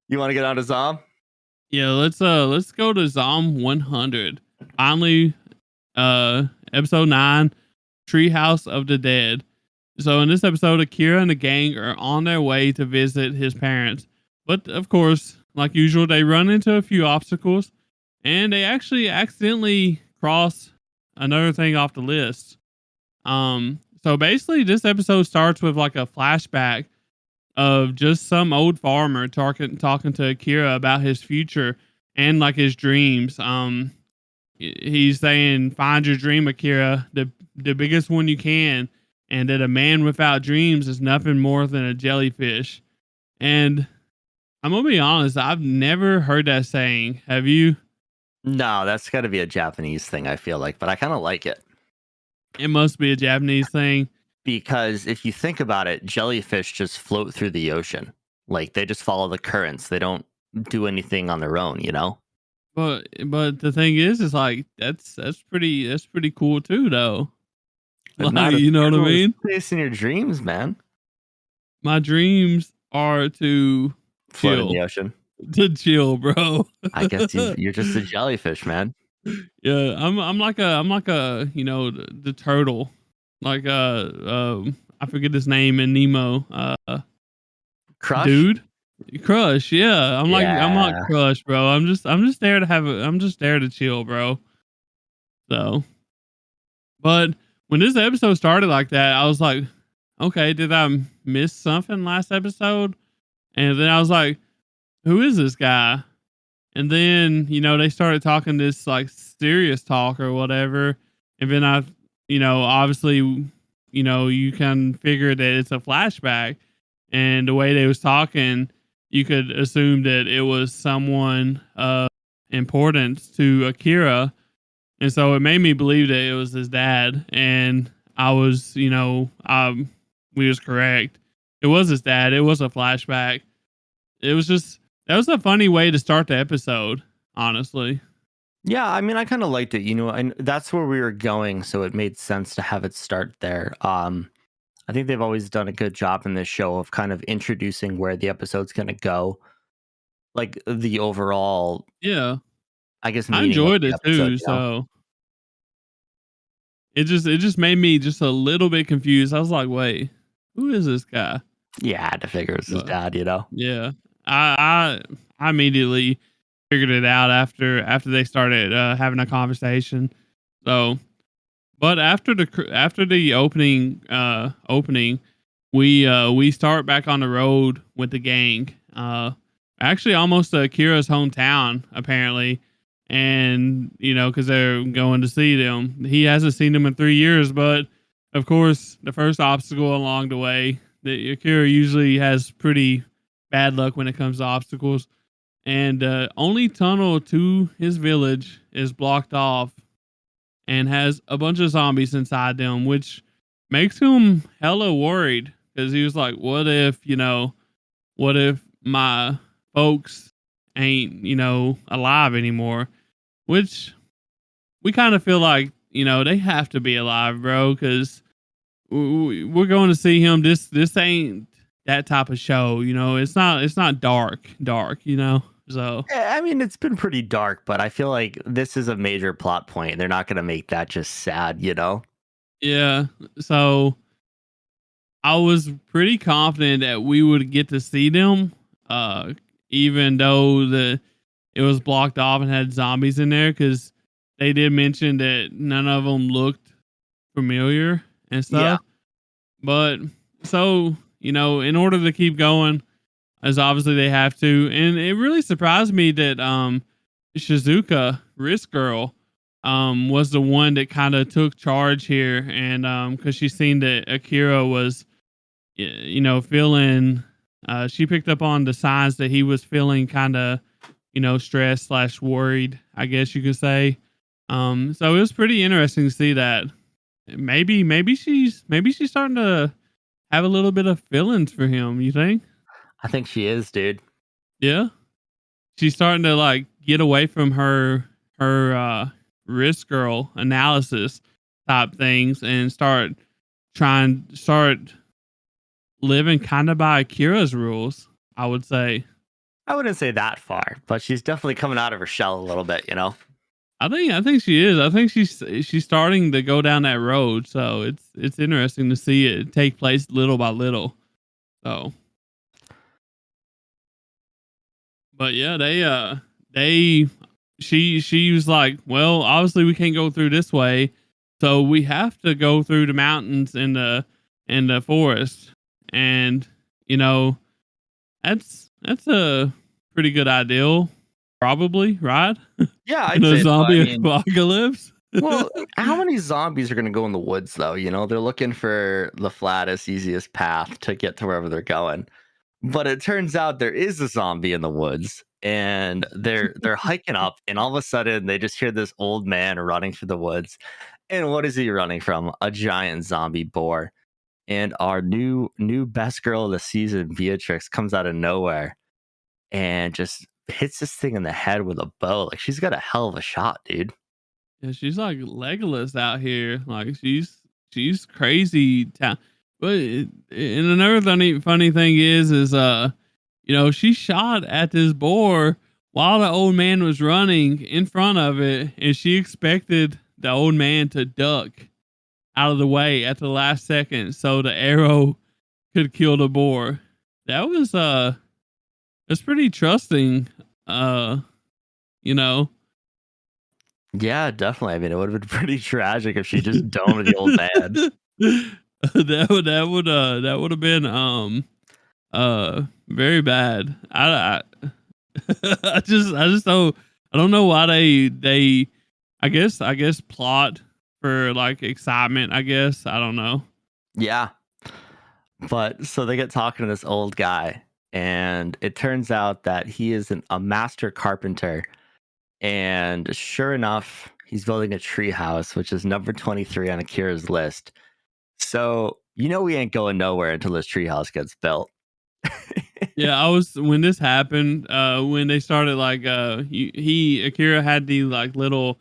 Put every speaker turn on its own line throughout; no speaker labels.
You want to get on to Zom?
Yeah, let's go to Zom 100. Finally, episode 9, Treehouse of the Dead. So in this episode, Akira and the gang are on their way to visit his parents. But of course, like usual, they run into a few obstacles and they actually accidentally cross another thing off the list. So basically this episode starts with like a flashback of just some old farmer talking to Akira about his future and like his dreams. He's saying, "Find your dream, Akira, the biggest one you can, and that a man without dreams is nothing more than a jellyfish." And I'm gonna be honest, I've never heard that saying. Have you?
No, that's got to be a Japanese thing, I feel like, but I kind of like it.
It must be a Japanese thing.
Because if you think about it, jellyfish just float through the ocean. Like they just follow the currents. They don't do anything on their own, you know?
But the thing is like that's pretty cool too, though.
But
Like
not if
you know
you're
what I
going
mean?
to chasing your dreams, man.
My dreams are to
Float in the
chill.
ocean.
To chill, bro.
I guess you're just a jellyfish, man.
Yeah, I'm like a the turtle, like I forget his name in Nemo.
Crush?
Dude, Crush. Yeah, I'm not
Yeah.
Crush, bro. I'm just there to I'm just there to chill, bro. So, but when this episode started like that, I was like, okay, did I miss something last episode? And then I was like, who is this guy? And then, they started talking this like serious talk or whatever. And then obviously, you can figure that it's a flashback. And the way they was talking, you could assume that it was someone of importance to Akira. And so it made me believe that it was his dad. And I was, we was correct. It was his dad. It was a flashback. It was just, that was a funny way to start the episode, honestly.
Yeah, I mean, I kind of liked it, and that's where we were going, so it made sense to have it start there. I think they've always done a good job in this show of kind of introducing where the episode's going to go, like the overall,
Yeah.
I guess,
I
meaning of
enjoyed
the
it
episode,
too. So it just made me just a little bit confused. I was like, wait, who is this guy?
Yeah, I had to figure it was his
But
dad.
yeah, I immediately figured it out after they started having a conversation. So, but after the opening, we start back on the road with the gang. Actually, almost to Akira's hometown apparently, and because they're going to see them. He hasn't seen them in 3 years, but of course, the first obstacle along the way. The Akira usually has pretty bad luck when it comes to obstacles, and only tunnel to his village is blocked off and has a bunch of zombies inside them, which makes him hella worried because he was like, what if my folks ain't, alive anymore? Which we kind of feel like, they have to be alive, bro, because we're going to see him. This ain't that type of show, it's not dark, so.
I mean, it's been pretty dark, but I feel like this is a major plot point. They're not going to make that just sad.
Yeah. So I was pretty confident that we would get to see them, uh, even though it was blocked off and had zombies in there, because they did mention that none of them looked familiar and
Yeah.
stuff. But so in order to keep going, as obviously they have to, and it really surprised me that Shizuka Risk Girl was the one that kind of took charge here, and because she seen that Akira was feeling she picked up on the signs that he was feeling kind of stressed slash worried, I guess you could say. So it was pretty interesting to see that maybe she's starting to have a little bit of feelings for him, you think?
I think she is, dude.
Yeah, she's starting to like get away from her risk girl analysis type things and start living kind of by Akira's rules, I would say.
I wouldn't say that far, but she's definitely coming out of her shell a little bit, you know?
I think she is. I think she's starting to go down that road. So it's interesting to see it take place little by little. So, but yeah, they she was like, well, obviously we can't go through this way, so we have to go through the mountains and the forest, and you know that's a pretty good ideal, probably, right?
Yeah,
In
I'd
a
say so. I
zombie
mean,
apocalypse.
well, how many zombies are going to go in the woods though? You know, they're looking for the flattest, easiest path to get to wherever they're going. But it turns out there is a zombie in the woods and they're hiking up and all of a sudden they just hear this old man running through the woods. And what is he running from? A giant zombie boar. And our new best girl of the season, Beatrix, comes out of nowhere and just hits this thing in the head with a bow. Like she's got a hell of a shot, dude.
Yeah, she's like Legolas out here. Like she's crazy. But and another funny thing is she shot at this boar while the old man was running in front of it, and she expected the old man to duck out of the way at the last second so the arrow could kill the boar. That was that's pretty trusting. Uh, you know.
Yeah, definitely. I mean, it would have been pretty tragic if she just domed the old man.
That would have been very bad. I just don't I don't know why they I guess plot for like excitement, I guess. I don't know.
Yeah. But so they get talking to this old guy, and it turns out that he is a master carpenter. And sure enough, he's building a tree house, which is number 23 on Akira's list. So, we ain't going nowhere until this tree house gets built.
Yeah, I was when this happened, when they started like Akira had the like little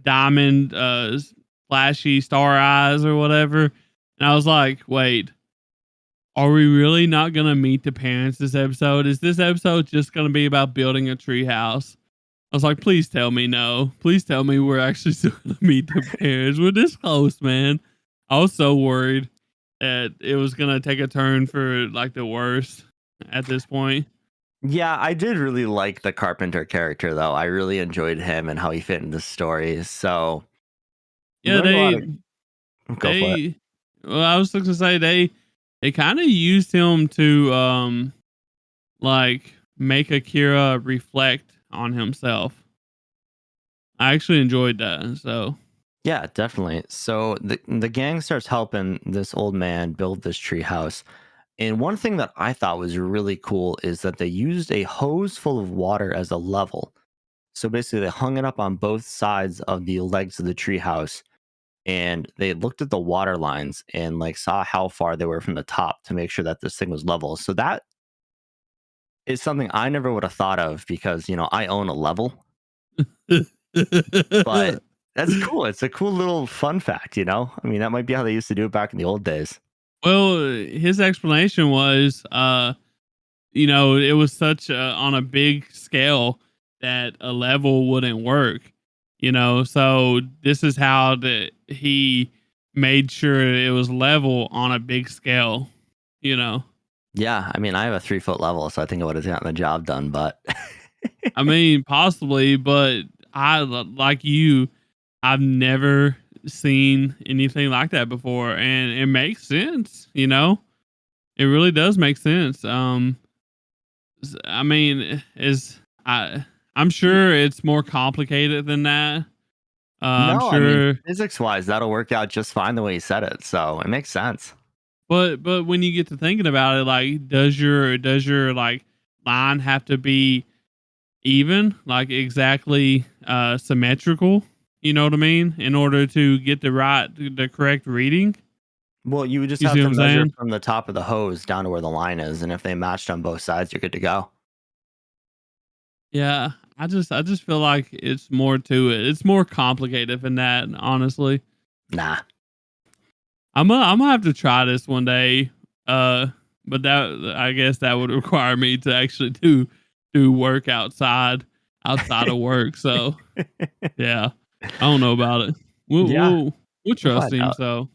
diamond flashy star eyes or whatever. And I was like, wait, are we really not gonna meet the parents this episode? Is this episode just gonna be about building a tree house? I was like, please tell me no. Please tell me we're actually still gonna meet the parents. We're this close, man. I was so worried that it was gonna take a turn for like the worst at this point.
Yeah, I did really like the carpenter character, though. I really enjoyed him and how he fit in the story. So,
Yeah,
learned a lot of. Go for it.
they well, I was looking to say they kind of used him to like make Akira reflect on himself. I actually enjoyed that. So
Yeah, definitely. So the gang starts helping this old man build this tree house. And one thing that I thought was really cool is that they used a hose full of water as a level. So basically, they hung it up on both sides of the legs of the tree house, and they looked at the water lines and like saw how far they were from the top to make sure that this thing was level. So that is something I never would have thought of because I own a level, but that's cool. It's a cool little fun fact. I mean, that might be how they used to do it back in the old days.
well, his explanation was it was such on a big scale that a level wouldn't work. So this is how he made sure it was level on a big scale. You know,
Yeah, I mean, I have a 3 foot level, so I think I would have gotten the job done. But
I mean, possibly, but like you, I've never seen anything like that before, and it makes sense. It really does make sense. I mean, is I'm sure it's more complicated than that. I'm
no, I mean,
sure,
physics wise, that'll work out just fine the way you said it. So it makes sense.
but when you get to thinking about it, like, does your like line have to be even, like exactly symmetrical? You know what I mean? In order to get the correct reading.
Well, you would just
You
have
see what
to
I'm
measure
saying?
from the top of the hose down to where the line is, and if they matched on both sides, you're good to go.
Yeah, I just feel like it's more to it. It's more complicated than that, honestly.
Nah.
I'm gonna have to try this one day. but that I guess that would require me to actually do work outside of work. So yeah, I don't know about it. We'll
Yeah,
we'll, we'll
we'll
trust
find
him.
out.
So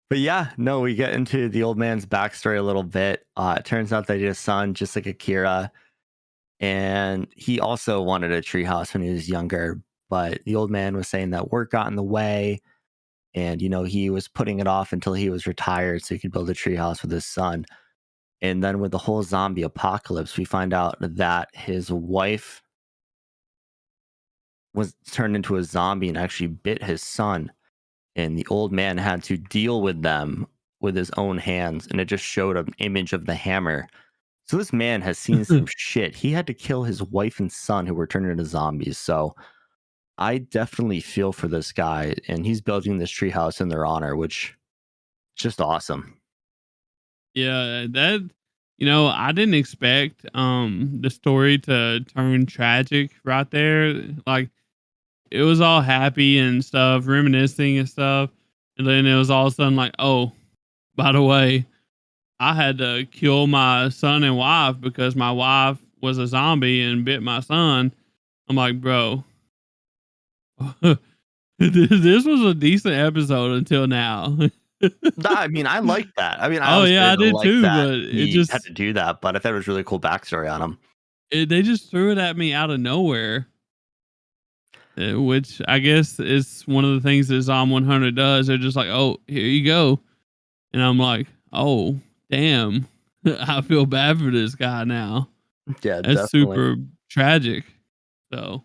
But yeah, no, we get into the old man's backstory a little bit. It turns out that he had a son, just like Akira, and he also wanted a treehouse when he was younger. But the old man was saying that work got in the way, and he was putting it off until he was retired so he could build a treehouse with his son. And then with the whole zombie apocalypse, we find out that his wife was turned into a zombie and actually bit his son. And the old man had to deal with them with his own hands. And it just showed an image of the hammer. So this man has seen some shit. He had to kill his wife and son who were turned into zombies. So I definitely feel for this guy. And he's building this treehouse in their honor, which is just awesome.
yeah, that I didn't expect the story to turn tragic right there. Like it was all happy and stuff, reminiscing and stuff, and then it was all of a sudden like, oh, by the way, I had to kill my son and wife because my wife was a zombie and bit my son. I'm like, bro, this was a decent episode until now.
I mean, I like that. I mean, I
Oh
obviously
yeah, I
didn't
did
like
too,
that
but it
he had
just
to do that, but I thought it was really cool backstory on him.
they just threw it at me out of nowhere, which I guess is one of the things that Zom 100 does. They're just like, oh, here you go, and I'm like, oh, damn, I feel bad for this guy now.
Yeah,
That's
definitely.
super tragic. So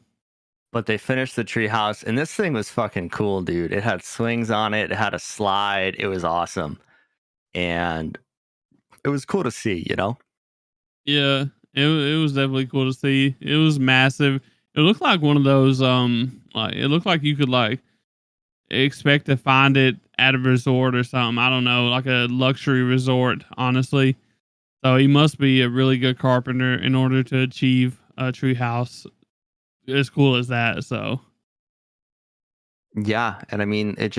But they finished the treehouse, and this thing was fucking cool, dude. It had swings on it. It had a slide. It was awesome, and it was cool to see.
yeah, it was definitely cool to see. It was massive. It looked like one of those like it looked like you could like expect to find it at a resort or something. I don't know, like a luxury resort, honestly. So he must be a really good carpenter in order to achieve a tree house as cool as that. So
Yeah, and I mean, it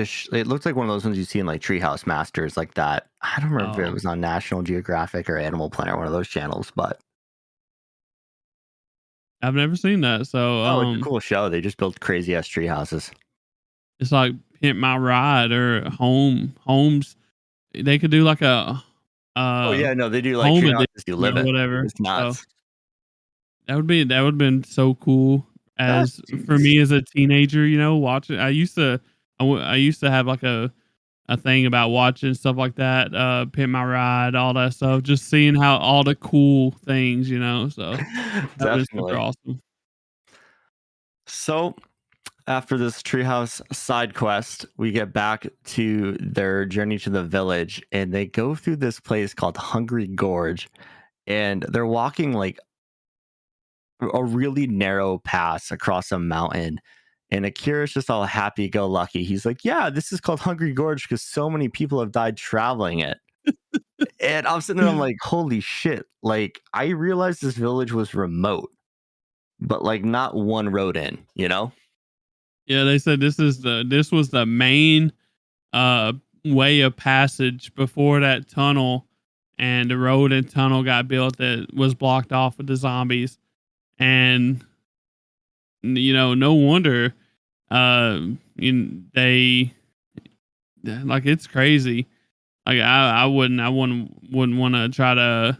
looked like one of those ones you see in like Treehouse Masters, like that. I don't remember if it
oh,
was on National Geographic or Animal Planet, one of those channels, but
I've never seen that. So
oh, it's a cool show. They just built crazy ass tree houses.
it's like Pimp My Ride or Homes. They could do like a
Oh
uh
yeah, no, they do like
home
tree
edition
houses you live
or
in.
whatever.
It's
So
nuts.
that would have been so cool
Ah,
as for
jeez.
me as a teenager, watching. I used to have like a thing about watching stuff like that, Pimp My Ride, all that stuff, just seeing how all the cool things, so that was super
Definitely.
awesome.
So after this treehouse side quest, we get back to their journey to the village, and they go through this place called Hungry Gorge, and they're walking like a really narrow pass across a mountain. And Akira's just all happy go lucky. He's like, yeah, this is called Hungry Gorge because so many people have died traveling it. And I'm sitting there, I'm like, holy shit. Like, I realized this village was remote, but like not one road in?
Yeah, they said this was the main uh way of passage before that tunnel, and the road and tunnel got built that was blocked off with the zombies. And no wonder uh they like it's crazy. Like I wouldn't want to try to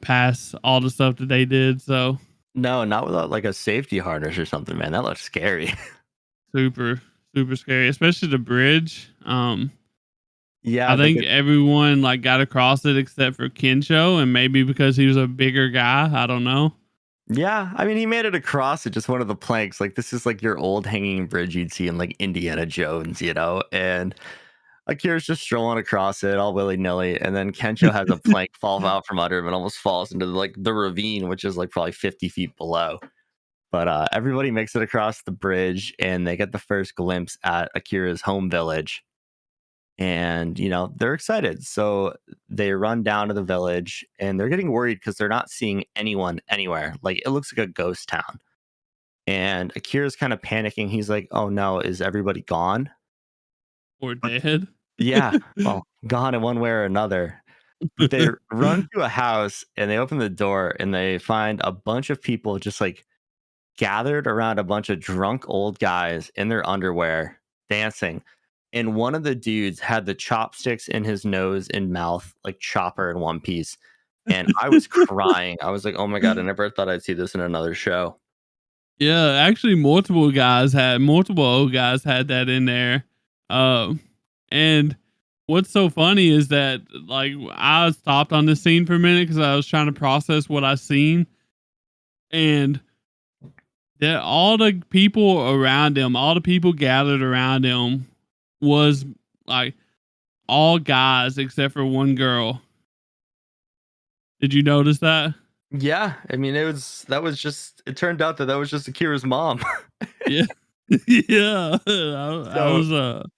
pass all the stuff that they did. So
No, not without like a safety harness or something, man. That looks scary.
super super scary, especially the bridge.
Yeah,
I
like
think everyone like got across it except for Kensho, and maybe because he was a bigger guy. I don't know.
yeah, I mean, he made it across it just one of the planks. Like, this is like your old hanging bridge you'd see in like Indiana Jones. And Akira's just strolling across it all willy nilly, and then Kensho has a plank fall out from under him and almost falls into like the ravine, which is like probably 50 feet below. But everybody makes it across the bridge, and they get the first glimpse at Akira's home village, and they're excited. So they run down to the village, and they're getting worried because they're not seeing anyone anywhere. Like it looks like a ghost town, and Akira's kind of panicking. He's like, "Oh no, is everybody gone?"
Or
But
dead.
yeah, well, gone in one way or another. But they run to a house and they open the door and they find a bunch of people just like gathered around a bunch of drunk old guys in their underwear dancing. And one of the dudes had the chopsticks in his nose and mouth, like Chopper in One Piece. And I was crying. I was like, oh my God, I never thought I'd see this in another show.
Yeah, actually, multiple old guys had that in there. Um, and what's so funny is that like I stopped on this scene for a minute because I was trying to process what I seen, and that all the people around him, all the people gathered around him, was like all guys except for one girl. Did you notice that?
Yeah. I mean, it turned out that that was just Akira's mom.
Yeah, yeah. I
So
was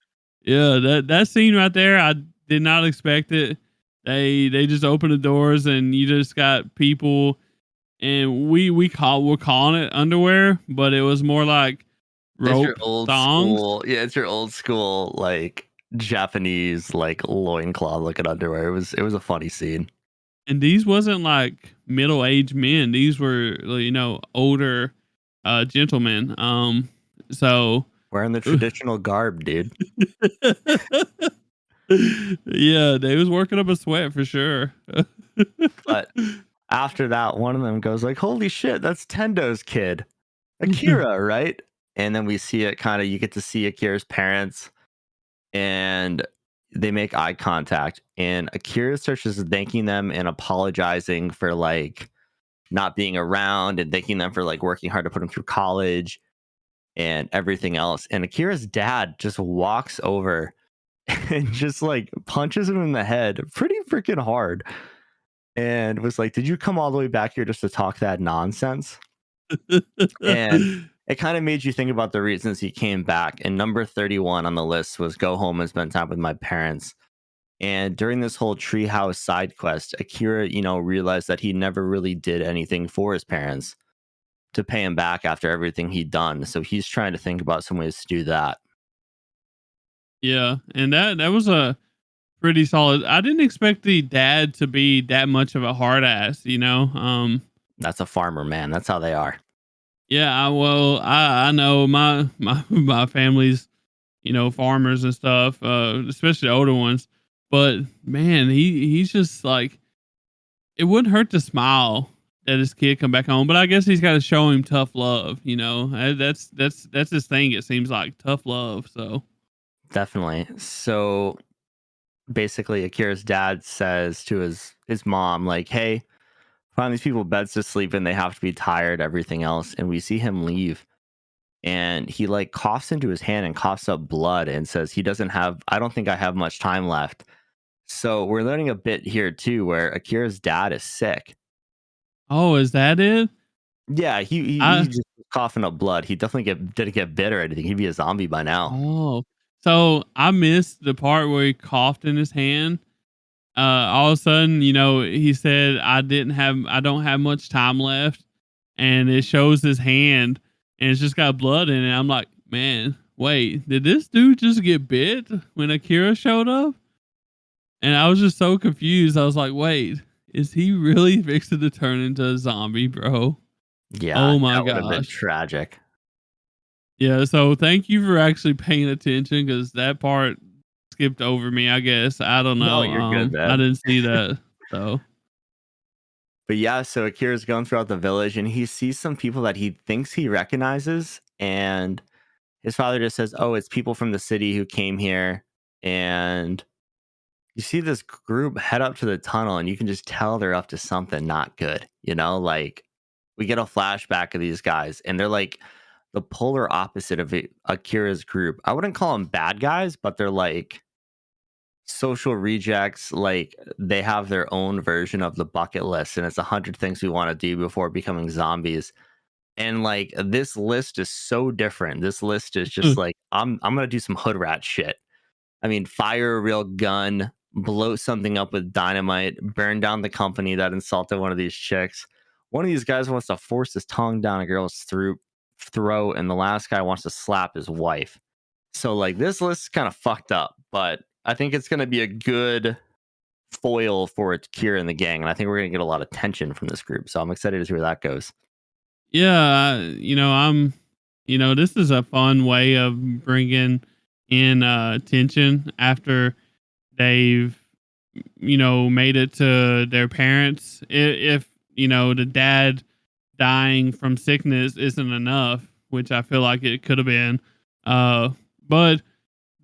Yeah, that scene right there, I did not expect it. They just opened the doors and you just got people, and we're calling it underwear, but it was more like
it's your
rope
old
thongs.
school. Yeah, it's your old school, like Japanese, like loincloth looking underwear. It was a funny scene.
And these wasn't like middle-aged men. These were older gentlemen. So
Wearing the traditional garb, dude.
yeah, they was working up a sweat for sure.
But after that, one of them goes like, "Holy shit, that's Tendo's kid, Akira, right?" And then we see it kind of. You get to see Akira's parents, and they make eye contact. And Akira starts just thanking them and apologizing for like not being around, and thanking them for like working hard to put him through college and everything else. And Akira's dad just walks over and just like punches him in the head pretty freaking hard and was like, "Did you come all the way back here just to talk that nonsense?" And it kind of made you think about the reasons he came back. And number 31 on the list was go home and spend time with my parents. And during this whole treehouse side quest, Akira, realized that he never really did anything for his parents to pay him back after everything he'd done. So he's trying to think about some ways to do that.
Yeah, and that was a pretty solid. I didn't expect the dad to be that much of a hard ass, you know.
That's a farmer, man. That's how they are.
Yeah, I know my family's farmers and stuff, especially the older ones. But man, he's just like it wouldn't hurt to smile that his kid come back home. But I guess he's got to show him tough love. That's his thing. It seems like tough love. So
Definitely. So basically, Akira's dad says to his mom, like, "Hey, find these people beds to sleep in. They have to be tired, everything else." And we see him leave. And he like coughs into his hand and coughs up blood and says he doesn't have, I don't think I have much time left. So we're learning a bit here too, where Akira's dad is sick.
oh, is that it?
Yeah, he
I
just was coughing up blood. He definitely didn't get bit or anything. He'd be a zombie by now.
Oh, so I missed the part where he coughed in his hand. All of a sudden, he said, I don't have much time left. And it shows his hand and it's just got blood in it. I'm like, man, wait, did this dude just get bit when Akira showed up? And I was just so confused. I was like, wait, is he really fixing to turn into a zombie, bro?
Yeah,
Oh my
that would have been
gosh.
tragic.
Yeah, so thank you for actually paying attention because that part skipped over me, I guess. I don't
No,
know.
you're good,
I
man.
didn't see that. So
But yeah, so Akira's going throughout the village and he sees some people that he thinks he recognizes. And his father just says, "Oh, it's people from the city who came here." And you see this group head up to the tunnel, and you can just tell they're up to something not good. Like we get a flashback of these guys, and they're like the polar opposite of Akira's group. I wouldn't call them bad guys, but they're like social rejects. Like they have their own version of the bucket list, and it's 100 things we want to do before becoming zombies. And like this list is so different. This list is just like I'm gonna do some hood rat shit. I mean, fire a real gun, blow something up with dynamite, burn down the company that insulted one of these chicks. One of these guys wants to force his tongue down a girl's throat, and the last guy wants to slap his wife. So, like, this list is kind of fucked up, but I think it's going to be a good foil for Kira and the gang, and I think we're gonna get a lot of tension from this group. So I'm excited to see where that goes.
Yeah, this is a fun way of bringing in tension after they've made it to their parents. If the dad dying from sickness isn't enough, which I feel like it could have been. Uh, but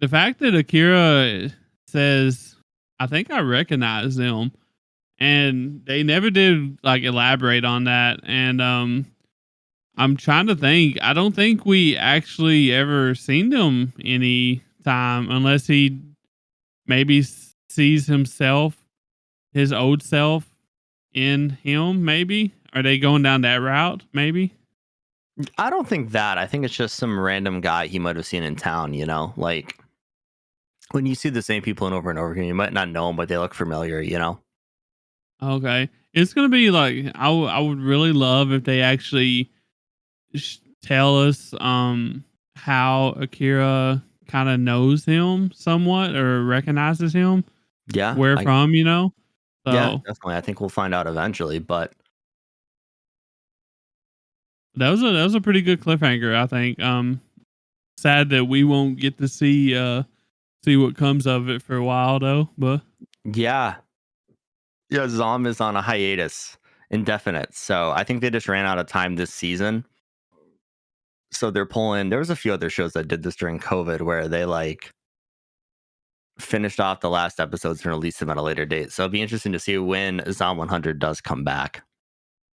the fact that Akira says, "I think I recognize them," and they never did like elaborate on that, and I'm trying to think. I don't think we actually ever seen them any time unless he maybe sees himself, his old self in him, maybe? Are they going down that route, maybe?
I don't think that. I think it's just some random guy he might have seen in town. Like when you see the same people over and over again, you might not know them, but they look familiar.
Okay. It's gonna be like I would really love if they actually tell us how Akira kind of knows him somewhat or recognizes him,
Yeah,
where from,
yeah,
So
definitely. I think we'll find out eventually, but
that was a pretty good cliffhanger, I think. Sad that we won't get to see what comes of it for a while though, but
yeah, yeah, Zom is on a hiatus, indefinite. So I think they just ran out of time this season. So they're pulling. There was a few other shows that did this during COVID where they like finished off the last episodes and released them at a later date. So it'll be interesting to see when Zom 100 does come back.